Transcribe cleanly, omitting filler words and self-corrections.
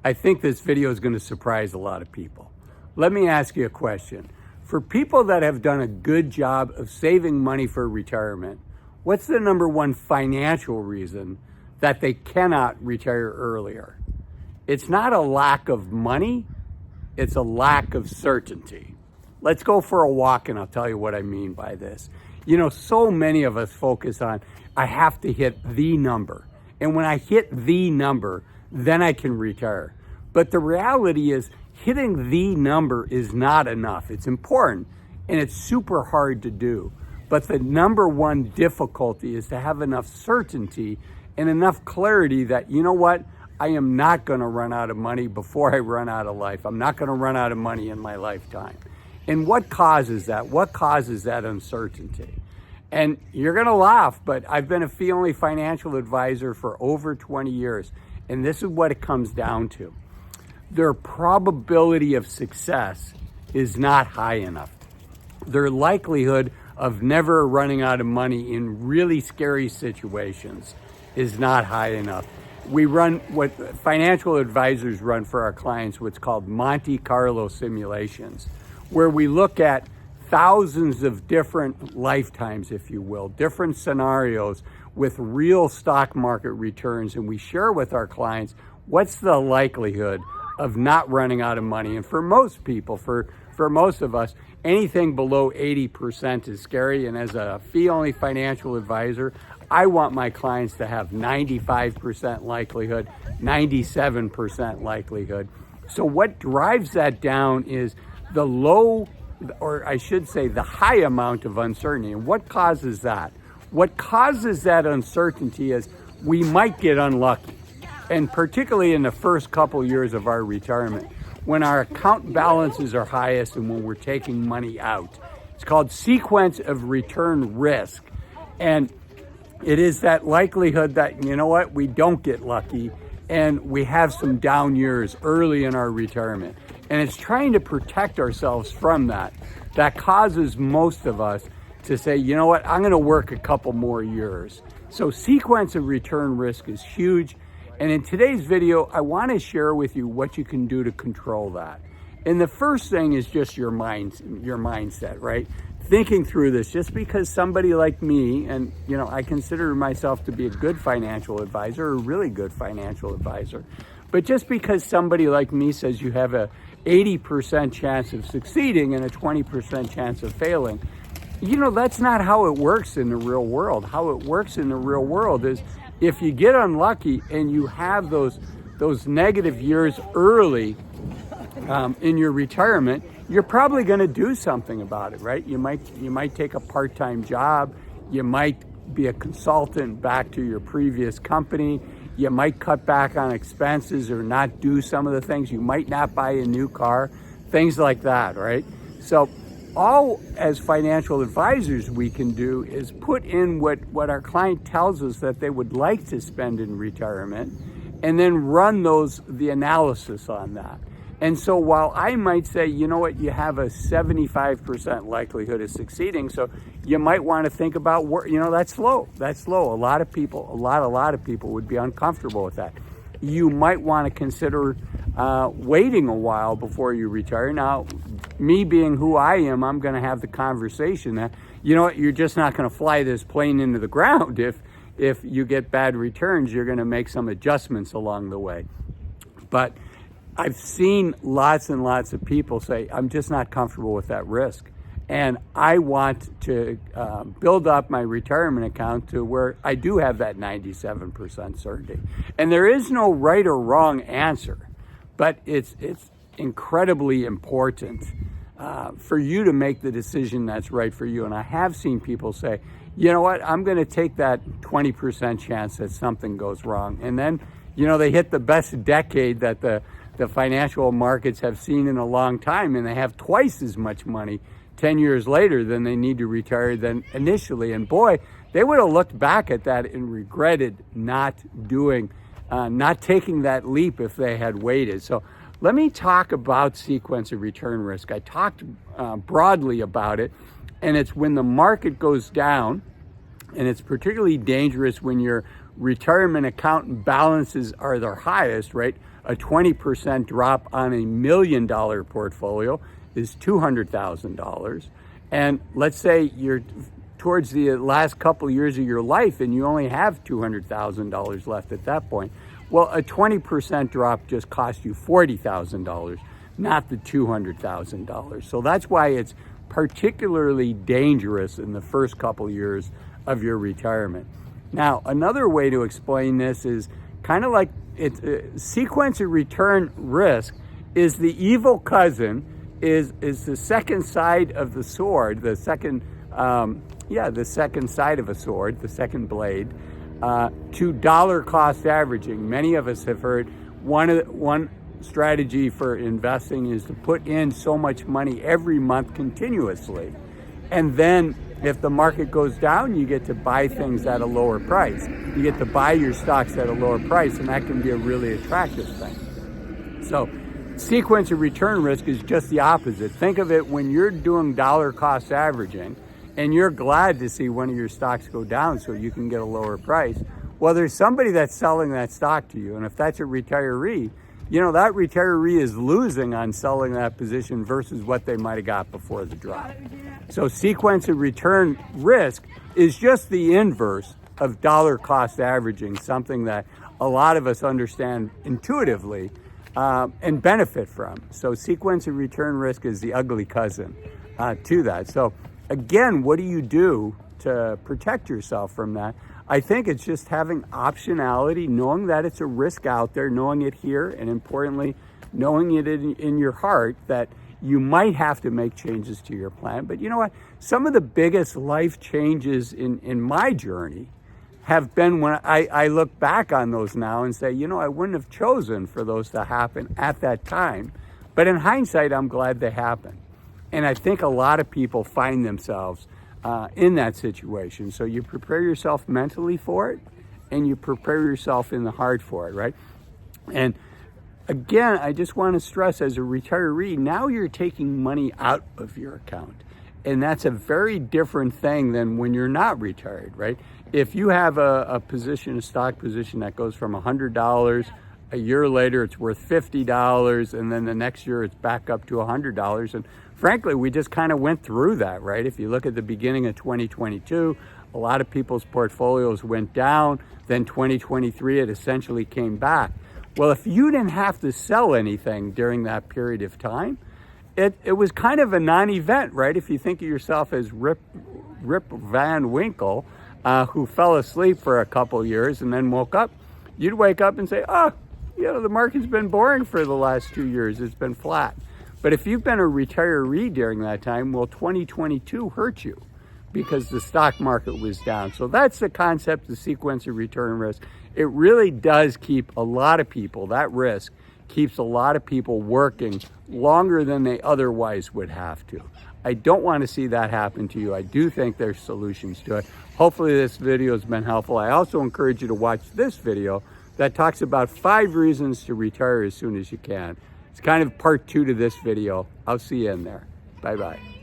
I think this video is going to surprise a lot of people. Let me ask you a question. For people that have done a good job of saving money for retirement, what's the number one financial reason that they cannot retire earlier? It's not a lack of money, it's a lack of certainty. Let's go for a walk and I'll tell you what I mean by this. You know, so many of us focus on, I have to hit the number. And when I hit the number, then I can retire. But the reality is, hitting the number is not enough. It's important and it's super hard to do. But the number one difficulty is to have enough certainty and enough clarity that, you know what, I am not going to run out of money before I run out of life. I'm not going to run out of money in my lifetime. And what causes that? What causes that uncertainty? And you're going to laugh, but I've been a fee-only financial advisor for over 20 years. And this is what it comes down to. Their probability of success is not high enough. Their likelihood of never running out of money in really scary situations is not high enough. We run what financial advisors run for our clients, what's called Monte Carlo simulations, where we look at thousands of different lifetimes, if you will, different scenarios with real stock market returns, and we share with our clients what's the likelihood of not running out of money. And for most people, for most of us, anything below 80% is scary. And as a fee-only financial advisor, I want my clients to have 95% likelihood, 97% likelihood. So what drives that down is the low, or I should say the high amount of uncertainty. And what causes that? What causes that uncertainty is we might get unlucky. And particularly in the first couple years of our retirement, when our account balances are highest and when we're taking money out. It's called sequence of return risk. And it is that likelihood that, you know what, we don't get lucky and we have some down years early in our retirement. And it's trying to protect ourselves from that. That causes most of us to say, you know what, I'm going to work a couple more years. So sequence of return risk is huge. And in today's video, I want to share with you what you can do to control that. And the first thing is just your mindset, right? Thinking through this, just because somebody like me, and you know, I consider myself to be a good financial advisor, a really good financial advisor, but just because somebody like me says you have a 80% chance of succeeding and a 20% chance of failing, you know, that's not how it works in the real world. How it works in the real world is if you get unlucky and you have those negative years early in your retirement, you're probably going to do something about it, right? You might take a part-time job. You might be a consultant back to your previous company. You might cut back on expenses or not do some of the things. You might not buy a new car, things like that, right? So all as financial advisors we can do is put in what our client tells us that they would like to spend in retirement and then run the analysis on that. And so while I might say, you know what, you have a 75% likelihood of succeeding, so you might want to think about, you know, that's low. That's low. A lot of people would be uncomfortable with that. You might want to consider waiting a while before you retire. Now, me being who I am, I'm going to have the conversation that, you know what, you're just not going to fly this plane into the ground. If you get bad returns, you're going to make some adjustments along the way. But I've seen lots and lots of people say, I'm just not comfortable with that risk. And I want to build up my retirement account to where I do have that 97% certainty. And there is no right or wrong answer, but it's incredibly important for you to make the decision that's right for you. And I have seen people say, you know what, I'm going to take that 20% chance that something goes wrong. And then, you know, they hit the best decade that the financial markets have seen in a long time, and they have twice as much money 10 years later than they need to retire than initially. And boy, they would have looked back at that and regretted not taking that leap if they had waited. So let me talk about sequence of return risk. I talked broadly about it, and it's when the market goes down, and it's particularly dangerous when your retirement account balances are their highest, right? A 20% drop on a $1 million portfolio is $200,000. And let's say you're towards the last couple of years of your life and you only have $200,000 left at that point. Well, a 20% drop just cost you $40,000, not the $200,000. So that's why it's particularly dangerous in the first couple years of your retirement. Now, another way to explain this is kind of like sequence of return risk is the evil cousin, is the second side of the sword, the second side of a sword, the second blade, to dollar cost averaging. Many of us have heard one strategy for investing is to put in so much money every month continuously. And then if the market goes down, you get to buy things at a lower price. You get to buy your stocks at a lower price, and that can be a really attractive thing. So sequence of return risk is just the opposite. Think of it when you're doing dollar cost averaging and you're glad to see one of your stocks go down so you can get a lower price. Well, there's somebody that's selling that stock to you. And if that's a retiree, you know, that retiree is losing on selling that position versus what they might have got before the drop. So sequence of return risk is just the inverse of dollar cost averaging, something that a lot of us understand intuitively and benefit from. So sequence of return risk is the ugly cousin to that. So again, what do you do to protect yourself from that? I think it's just having optionality, knowing that it's a risk out there, knowing it here, and importantly, knowing it in your heart that you might have to make changes to your plan. But you know what? Some of the biggest life changes in my journey have been when I look back on those now and say, you know, I wouldn't have chosen for those to happen at that time. But in hindsight, I'm glad they happened. And I think a lot of people find themselves in that situation. So you prepare yourself mentally for it, and you prepare yourself in the heart for it, right? And again, I just want to stress, as a retiree, now you're taking money out of your account. And that's a very different thing than when you're not retired, right? If you have a position, a stock position that goes from $100, a year later it's worth $50, and then the next year it's back up to $100. And frankly, we just kind of went through that, right? If you look at the beginning of 2022, a lot of people's portfolios went down. Then 2023, it essentially came back. Well, if you didn't have to sell anything during that period of time, it was kind of a non-event, right? If you think of yourself as Rip Van Winkle, who fell asleep for a couple years and then woke up, you'd wake up and say, oh, you know, the market's been boring for the last 2 years. It's been flat. But if you've been a retiree during that time, well, 2022 hurt you because the stock market was down. So that's the concept of sequence of return risk. It really does keep a lot of people, that risk keeps a lot of people working longer than they otherwise would have to. I don't want to see that happen to you. I do think there's solutions to it. Hopefully this video has been helpful. I also encourage you to watch this video that talks about 5 reasons to retire as soon as you can. It's kind of part 2 to this video. I'll see you in there. Bye-bye.